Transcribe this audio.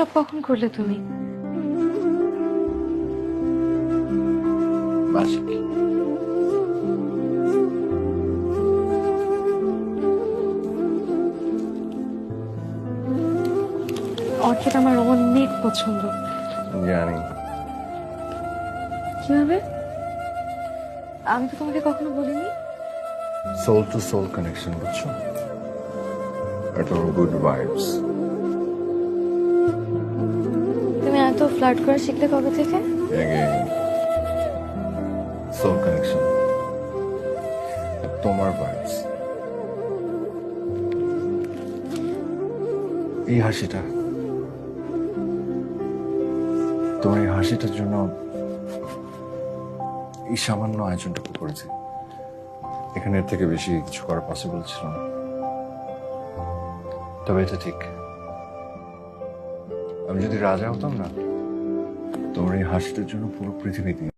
এসব কখন করলে তুমি? বাসি কি? অর্কিড আমার অনেক পছন্দ। জানি। কিভাবে? আমি তো তোমাকে কখনো বলিনি। সোল টু সোল কানেকশন, বুঝছো? আর তোমার গুড ভাইবস। তুমি এত ফ্লার্ট করা শিখলে কবে থেকে? Again soul connection. তোমার ভাইবস, এই হাসিটা, তোমার এই হাসিটার জন্য এই সামান্য আয়োজনটুকু করেছি। এখানে এর থেকে বেশি কিছু করা পসিবল ছিল না। তবে এটা ঠিক, আমি যদি রাজা হতাম না, তোমার এই হাসিটার জন্য পুরো পৃথিবী দিয়ে